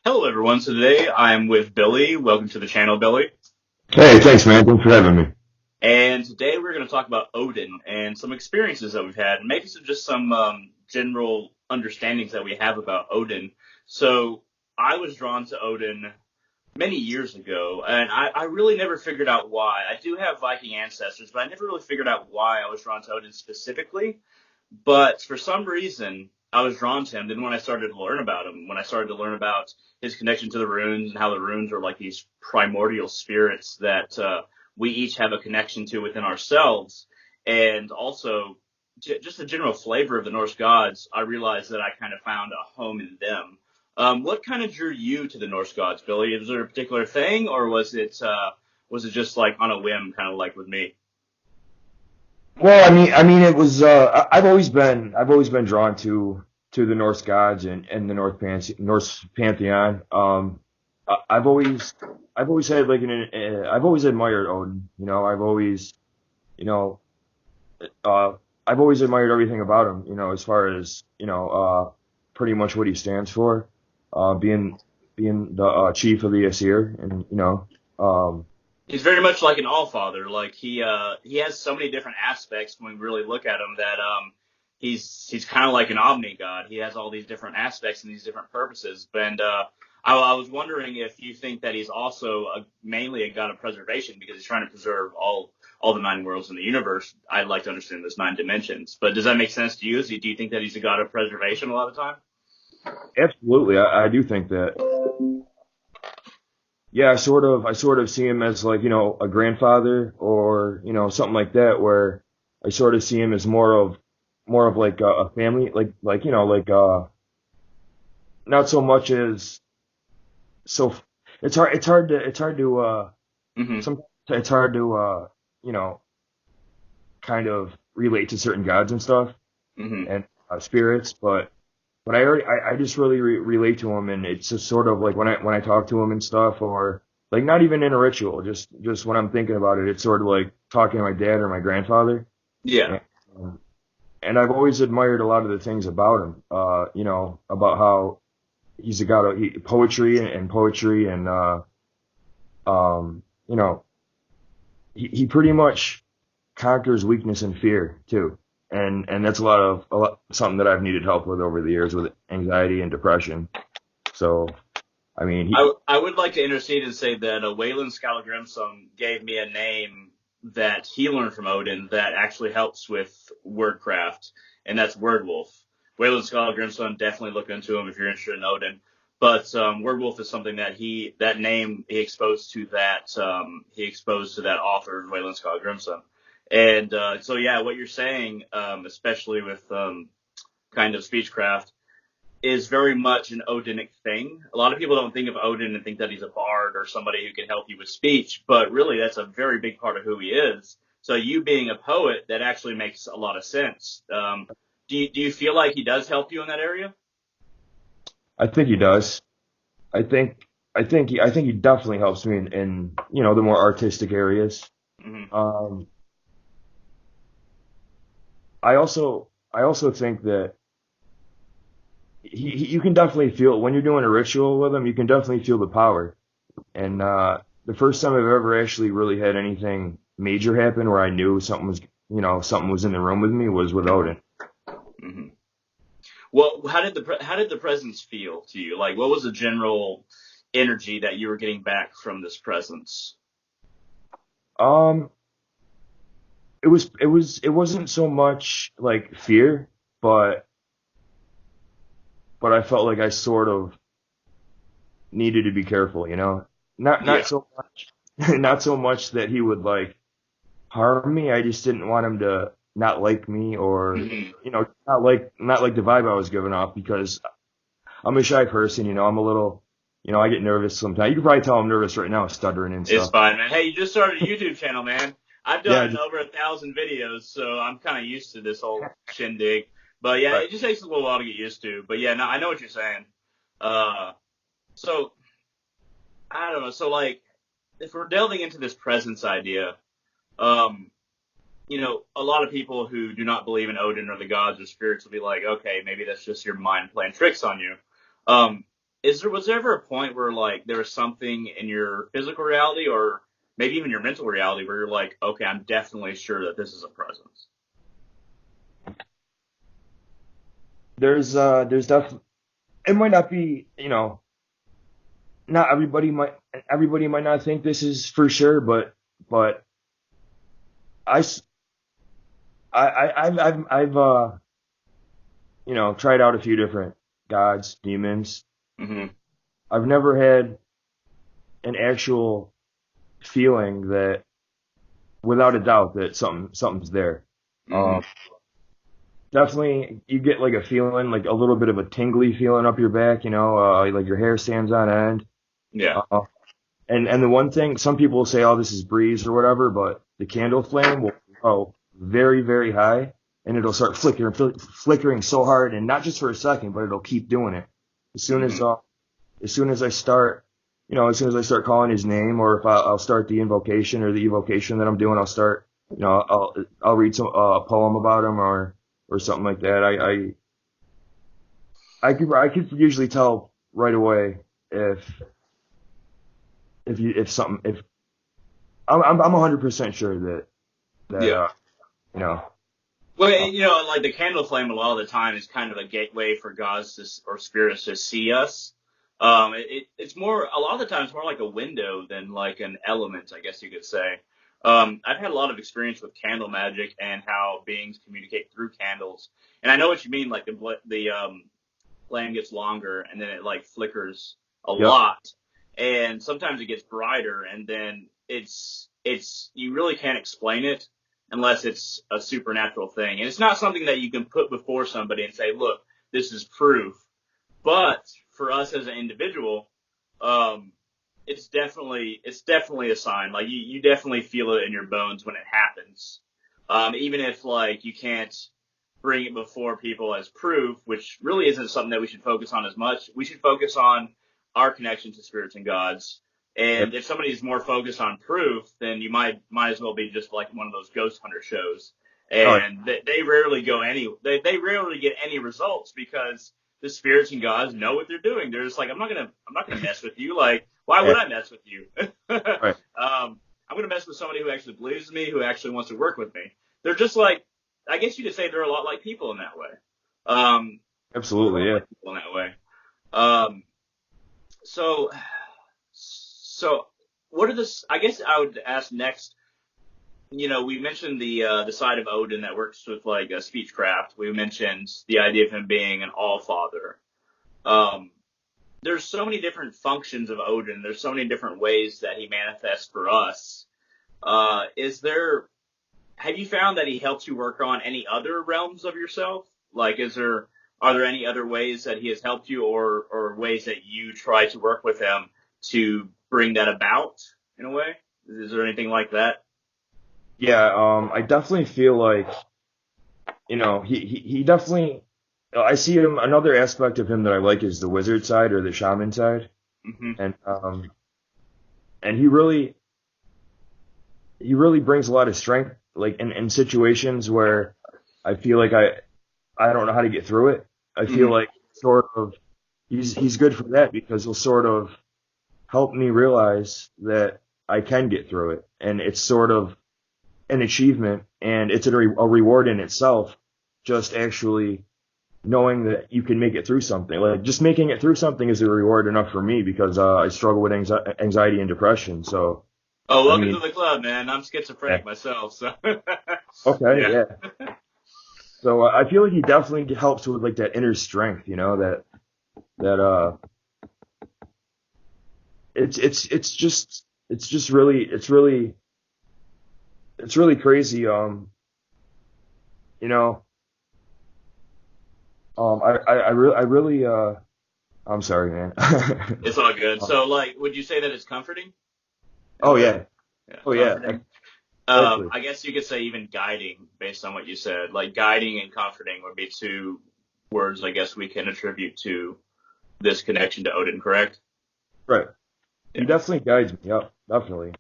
Hello, everyone. So today I'm with Billy. Welcome to the channel, Billy. Hey, thanks, man. Thanks for having me. And today we're going to talk about Odin and some experiences that we've had, and maybe some general understandings that we have about Odin. So I was drawn to Odin many years ago, and I really never figured out why. I do have Viking ancestors, but I never really figured out why I was drawn to Odin specifically. But for some reason, I was drawn to him. Then when I started to learn about him, when I started to learn about his connection to the runes and how the runes are like these primordial spirits that we each have a connection to within ourselves, and also just the general flavor of the Norse gods, I realized that I kind of found a home in them. What kind of drew you to the Norse gods, Billy? Was there a particular thing, or was it just like on a whim, kind of like with me? Well, I mean, it was. I've always been drawn to the Norse gods and the Norse pantheon. I've always had like I've always admired Odin. You know, uh, I've always admired everything about him. As far as pretty much what he stands for, being the chief of the Aesir, and um, He's very much like an all father. Like he has so many different aspects when we really look at him that he's kind of like an omni god. He has all these different aspects and these different purposes. And I was wondering if you think that he's also mainly a god of preservation because he's trying to preserve all the nine worlds in the universe. I'd like to understand those nine dimensions. But does that make sense to you? Do you think that he's a god of preservation a lot of the time? absolutely, I do think that. Yeah, I sort of see him as like, a grandfather or, something like that, where I sort of see him as more of like a family, not so much as, so it's hard to Hmm. sometimes it's hard to you know, kind of relate to certain gods and stuff Hmm. and spirits, but I just really relate to him, and it's just sort of like when I talk to him and stuff, or like not even in a ritual, just when I'm thinking about it, it's sort of like talking to my dad or my grandfather, Yeah. and, and I've always admired a lot of the things about him, about how he's a god of poetry, and you know, he pretty much conquers weakness and fear too. And that's something that I've needed help with over the years with anxiety and depression. So, I mean, I would like to intercede and say that Waylon Skallagrimsson gave me a name that he learned from Odin that actually helps with wordcraft, and that's Wordwolf. Waylon Skallagrimsson, definitely look into him if you're interested in Odin. But Wordwolf is something that that name he exposed to that author, Waylon Skallagrimsson. And so yeah, what you're saying, especially with kind of speechcraft is very much an Odinic thing. A lot of people don't think of Odin and think that he's a bard or somebody who can help you with speech, but really that's a very big part of who he is. So you being a poet, that actually makes a lot of sense. Do you feel like he does help you in that area? I think he does. I think I think he definitely helps me in the more artistic areas. Hmm. Um, I also think that you can definitely feel when you're doing a ritual with him. You can definitely feel the power. And the first time I've ever actually really had anything major happen where I knew something was in the room with me was with Odin. Hmm. Well, how did the presence feel to you? Like, what was the general energy that you were getting back from this presence? Um, it wasn't so much like fear, but I felt like I sort of needed to be careful, Not Yeah. so much not so much that he would like harm me. I just didn't want him to not like me, or Hmm. not like the vibe I was giving off, because I'm a shy person, I'm a little, I get nervous sometimes. You can probably tell I'm nervous right now, stuttering and It's stuff. fine, man. Hey, you just started a YouTube channel, man. I've Yeah, done over 1,000 videos, so I'm kind of used to this whole shindig. But yeah, right. it just takes a little while to get used to. But yeah, no, I know what you're saying. Uh, so I don't know. So like, if we're delving into this presence idea, um, a lot of people who do not believe in Odin or the gods or spirits will be like, okay, maybe that's just your mind playing tricks on you. Um, was there ever a point where like there was something in your physical reality or maybe even your mental reality where you're like, okay, I'm definitely sure that this is a presence? There's definitely, it might not be, not everybody might not think this is for sure, but I, s- I've tried out a few different gods, demons. Hmm. I've never had an actual feeling that, without a doubt, that something's there. Hmm. Um, Definitely, you get like a feeling, like a little bit of a tingly feeling up your back, like your hair stands on end. Yeah. Uh, and the one thing, some people will say, oh, this is breeze or whatever, but the candle flame will go very, very high, and it'll start flickering so hard, and not just for a second, but it'll keep doing it. As soon as Hmm. uh, as soon as I start, as soon as I start calling his name, or if I'll start the invocation or the evocation that I'm doing, I'll start, I'll read some a poem about him or something like that. I could usually tell right away if if something if I'm 100% sure that Yeah. you know Well, uh, like the candle flame a lot of the time is kind of a gateway for gods or spirits to see us. It's more a lot of the times more like a window than like an element, I guess you could say. I've had a lot of experience with candle magic and how beings communicate through candles, and I know what you mean. Like the flame gets longer and then it like flickers a yep. lot, and sometimes it gets brighter, and then it's you really can't explain it unless it's a supernatural thing. And it's not something that you can put before somebody and say, look, this is proof. But for us as an individual, um, it's definitely a sign. Like you definitely feel it in your bones when it happens. Even if like you can't bring it before people as proof, which really isn't something that we should focus on as much. We should focus on our connection to spirits and gods. Yep. And if somebody's more focused on proof, then you might as well be just like one of those ghost hunter shows. Oh, And they rarely they rarely get any results because the spirits and gods know what they're doing. They're just like, I'm not gonna mess with you. Like, why yeah. would I mess with you? Right. I'm gonna mess with somebody who actually believes in me, who actually wants to work with me. They're just like, I guess you could say they're a lot like people in that way. Um, they're a Absolutely. lot Yeah. like people in that way. Um, so, so what are this? I guess I would ask next. We mentioned the side of Odin that works with like speechcraft. We mentioned the idea of him being an all father. Um, there's so many different functions of Odin. There's so many different ways that he manifests for us. Is there have you found that he helps you work on any other realms of yourself? Like, are there any other ways that he has helped you, or ways that you try to work with him to bring that about in a way? Is there anything like that? Yeah. I definitely feel like he definitely. I see him. Another aspect of him that I like is the wizard side or the shaman side, Hmm. and he really brings a lot of strength, like in situations where I feel like I don't know how to get through it. I feel Hmm. like sort of he's good for that because he'll sort of help me realize that I can get through it, and it's sort of an achievement, and it's a reward in itself. Just actually knowing that you can make it through something, like just making it through something, is a reward enough for me because I struggle with anxiety and depression. So Oh, I welcome to mean, the club, man. I'm yeah, schizophrenic myself, so okay, yeah. yeah. So I feel like he definitely helps with like that inner strength, that it's just really it's really crazy. You know, I really I'm sorry, man. It's all good. Uh, So, like, would you say that it's comforting in a oh way? yeah, Yeah, oh yeah, comforting. actually, I guess you could say even guiding based on what you said. Like guiding and comforting would be two words I guess we can attribute to this connection to Odin, correct? right. He Yeah. definitely guides me. Yep, definitely.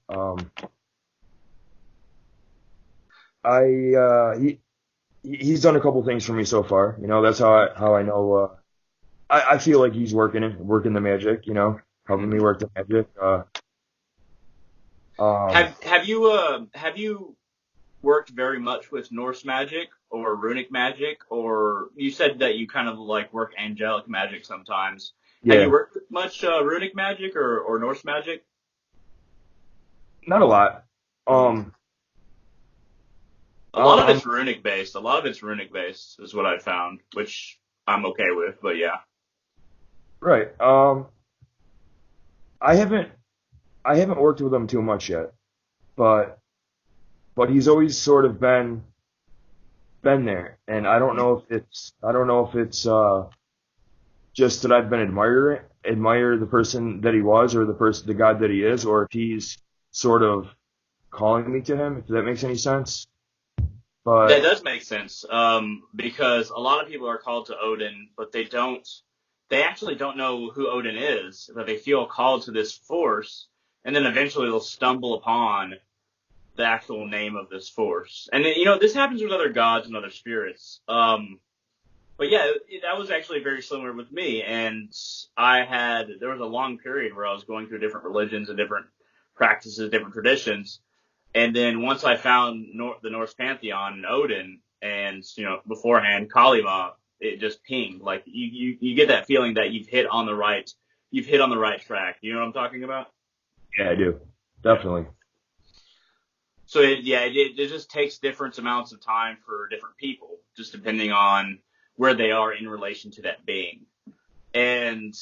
He he's done a couple things for me so far. That's how I know. I feel like he's working the magic, helping me work the magic. Um, Have you worked very much with Norse magic or runic magic, or you said that you kind of like work angelic magic sometimes. Have you yeah, worked with much runic magic or Norse magic? not a lot. Hmm. Um, A lot of I'm it's runic based. A lot of it's runic based is what I found, which I'm okay with. But yeah, right. I haven't I haven't worked with him too much yet, but he's always sort of been there, and I don't know if it's just that I've been admire the person that he was, or the God that he is, or if he's sort of calling me to him, if that makes any sense. that But does make sense. Because a lot of people are called to Odin, but they don't. They actually don't know who Odin is, but they feel called to this force, and then eventually they'll stumble upon the actual name of this force. And then, this happens with other gods and other spirits. But yeah, that was actually very similar with me. And there was a long period where I was going through different religions and different practices, different traditions. And then once I found the Norse pantheon and Odin, and beforehand Kalima, it just pinged. Like you get that feeling that you've hit on the right track. You know what I'm talking about? yeah, I do Yeah. definitely. So it just takes different amounts of time for different people, just depending on where they are in relation to that being. And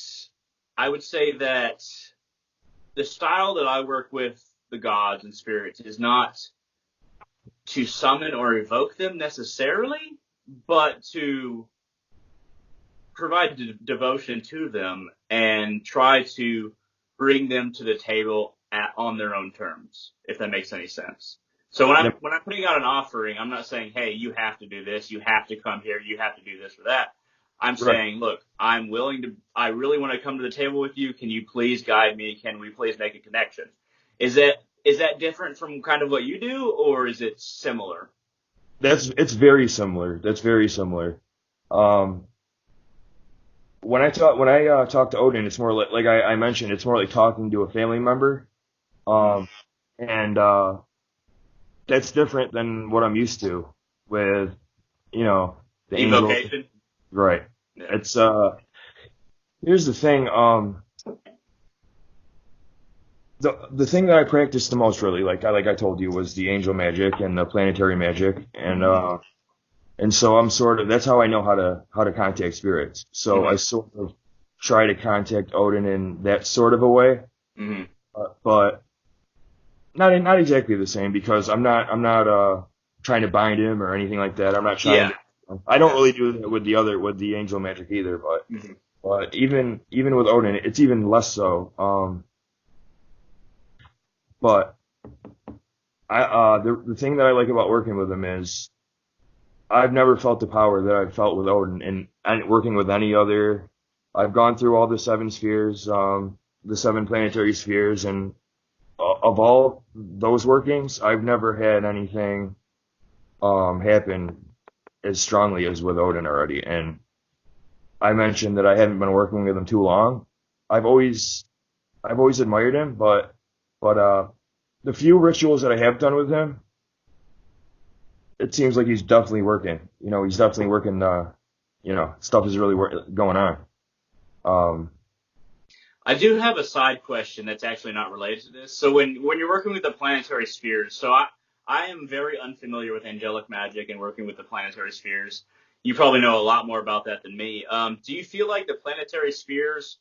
I would say that the style that I work with the gods and spirits is not to summon or evoke them necessarily, but to provide devotion to them and try to bring them to the table on their own terms, if that makes any sense. So when I'm putting out an offering, I'm not saying, hey, you have to do this, you have to come here, you have to do this or that. I'm Right. saying, look, I really want to come to the table with you. Can you please guide me? Can we please make a connection? Is that different from kind of what you do, or is it similar? It's very similar. That's very similar. Um, when I talk to Odin, it's more like I mentioned, it's more like talking to a family member. Mm-hmm. Um, and that's different than what I'm used to with, you know, the angel. Evocation. Right. Yeah. It's here's the thing. The thing that I practiced the most, really, like I told you, was the angel magic and the planetary magic, Mm-hmm. and so I'm sort of that's how I know how to contact spirits. So I Mm-hmm. sort of try to contact Odin in that sort of a way, Mm-hmm. but not exactly the same, because I'm not trying to bind him or anything like that. I'm not trying Yeah. to. I don't Yeah. really do that with the angel magic either, Mm-hmm. but even with Odin, it's even less so. But the thing that I like about working with him is I've never felt the power that I've felt with Odin, and working with any other. I've gone through all the seven spheres, the seven planetary spheres, and of all those workings, I've never had anything happen as strongly as with Odin already. And I mentioned that I haven't been working with him too long. I've always I've always admired him, but the few rituals that I have done with him, it seems like he's definitely working. He's definitely working. Stuff is really going on. Um, I do have a side question that's actually not related to this. So when you're working with the planetary spheres, so I am very unfamiliar with angelic magic and working with the planetary spheres. You probably know a lot more about that than me. Do you feel like the planetary spheres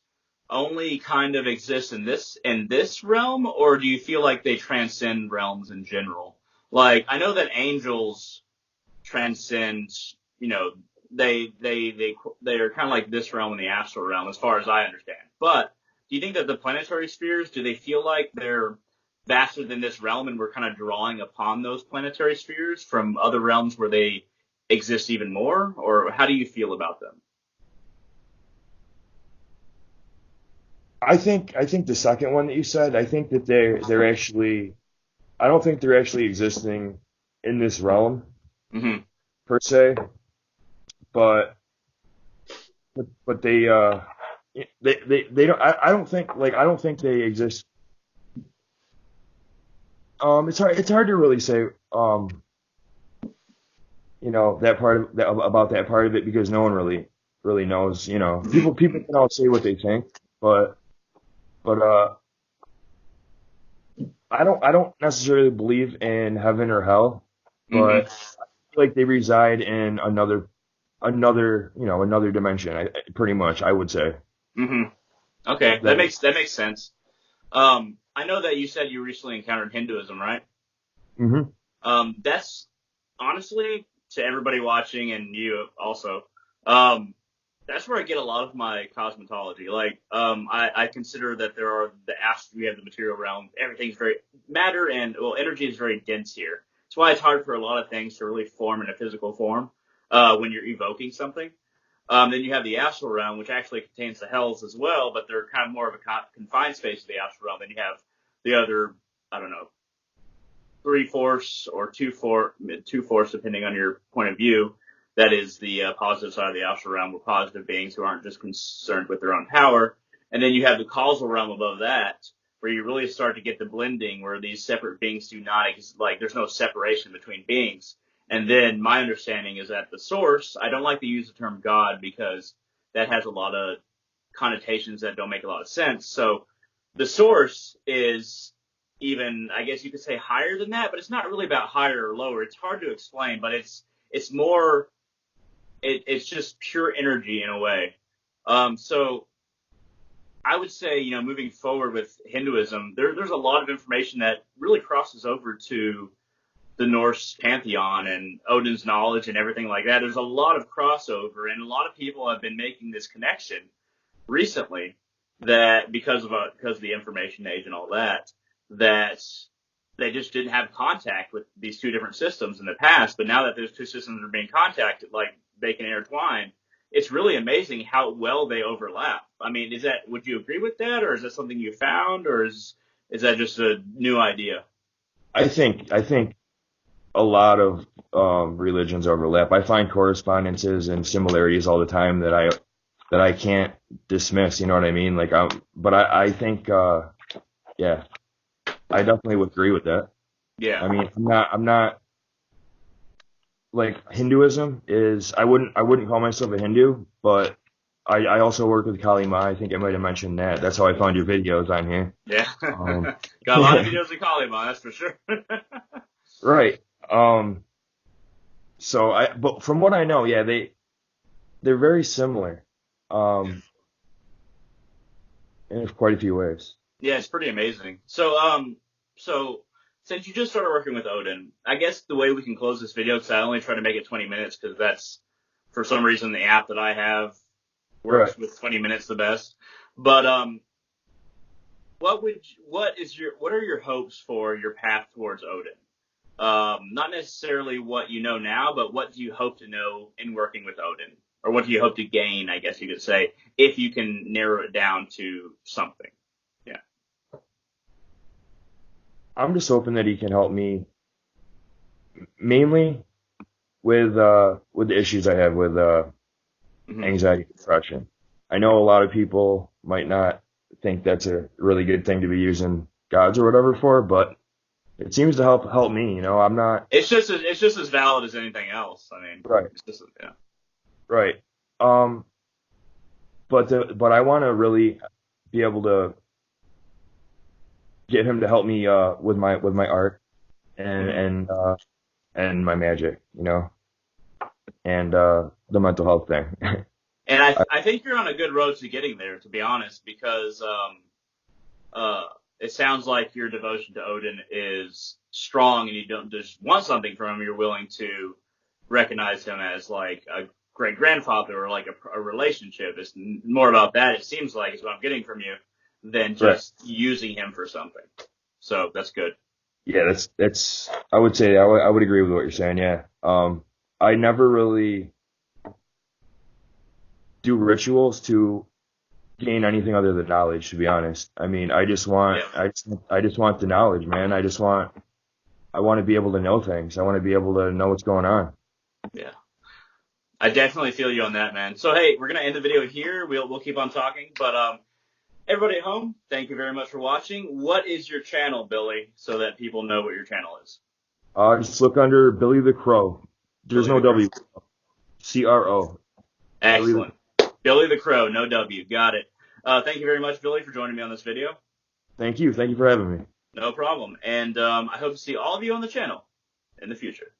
only kind of exist in this realm, or do you feel like they transcend realms in general? Like I know that angels transcend, you know, they are kind of like this realm and the astral realm, as far as I understand. But do you think that the planetary spheres, do they feel like they're vaster than this realm, and we're kind of drawing upon those planetary spheres from other realms where they exist even more, or how do you feel about them? I think the second one that you said, I think that they're actually I don't think they're actually existing in this realm Mm-hmm. per se, but but they don't. I don't think they exist. It's hard to really say. That part of that about that part of it because no one really knows. People can all say what they think, but but I don't necessarily believe in heaven or hell, Hmm. but I feel like they reside in another dimension. Pretty much, I would say Hmm. Okay, that that. makes sense. I know that you said you recently encountered Hinduism, right? Hmm. That's honestly to everybody watching and you also. Um, that's where I get a lot of my cosmetology. Like, I consider that there are we have the material realm. Everything's very matter and well, energy is very dense here. That's why it's hard for a lot of things to really form in a physical form when you're evoking something. Then you have the astral realm, which actually contains the hells as well, but they're kind of more of a confined space of the astral realm. Then you have the other, I don't know, three-fourths or two-fourths, depending on your point of view. That is the positive side of the astral realm, with positive beings who aren't just concerned with their own power. And then you have the causal realm above that, where you really start to get the blending, where these separate beings do not exist. Like there's no separation between beings. And then my understanding is that the source. I don't like to use the term God because that has a lot of connotations that don't make a lot of sense. So the source is even, I guess you could say, higher than that, but it's not really about higher or lower. It's hard to explain, but it's more it's just pure energy in a way. So I would say, moving forward with Hinduism, there's a lot of information that really crosses over to the Norse pantheon and Odin's knowledge and everything like that. There's a lot of crossover, and a lot of people have been making this connection recently that because of the information age and all that they just didn't have contact with these two different systems in the past. But now that those two systems are being contacted, like they can intertwine, it's really amazing how well they overlap. I mean, would you agree with that, or is that something you found, or is that just a new idea? I think a lot of religions overlap. I find correspondences and similarities all the time that I can't dismiss. You know what I mean? But I think yeah, I definitely would agree with that. Yeah. I mean, I'm not like Hinduism is. I wouldn't call myself a Hindu, but I also work with Kali Ma. I think I might have mentioned that. That's how I found your videos on here. Yeah. Um, Got a lot of videos of Kaliman, that's for sure. right. Um, but from what I know, yeah, they're very similar, um, in quite a few ways. Yeah, it's pretty amazing. So since you just started working with Odin, I guess the way we can close this video, because I only try to make it 20 minutes, because that's for some reason the app that I have Right. works with 20 minutes the best. But what are your hopes for your path towards Odin? Not necessarily what you know now, but what do you hope to know in working with Odin, or what do you hope to gain? I guess you could say, if you can narrow it down to something. Yeah. I'm just hoping that he can help me mainly with the issues I have with Hmm. anxiety and depression. I know a lot of people might not think that's a really good thing to be using gods or whatever for, but it seems to help me. I'm not It's just as valid as anything else. I mean, right, it's just yeah. right. Um, but I want to really be able to get him to help me with my art and Hmm. and my magic, and the mental health thing. And I I, I think you're on a good road to getting there, to be honest, because uh, it sounds like your devotion to Odin is strong, and you don't just want something from him. You're willing to recognize him as like a great grandfather or like a relationship. It's more about that. It seems like is what I'm getting from you than right. just using him for something. So that's good. Yeah, that's I would say I would agree with what you're saying. Yeah. I never really do rituals to gain anything other than knowledge, to be honest. I mean, Yeah. I just want the knowledge, man. I want to be able to know things. I want to be able to know what's going on. Yeah. I definitely feel you on that, man. So hey, we're gonna end the video here. We'll keep on talking, but everybody at home, thank you very much for watching. What is your channel, Billy, so that people know what your channel is? Just look under Billy the Crow. There's Billy no the Crow. W. CRO. Billy the Excellent. Billy the Crow, no W. Got it. Thank you very much, Billy, for joining me on this video. Thank you. Thank you for having me. No problem. And I hope to see all of you on the channel in the future.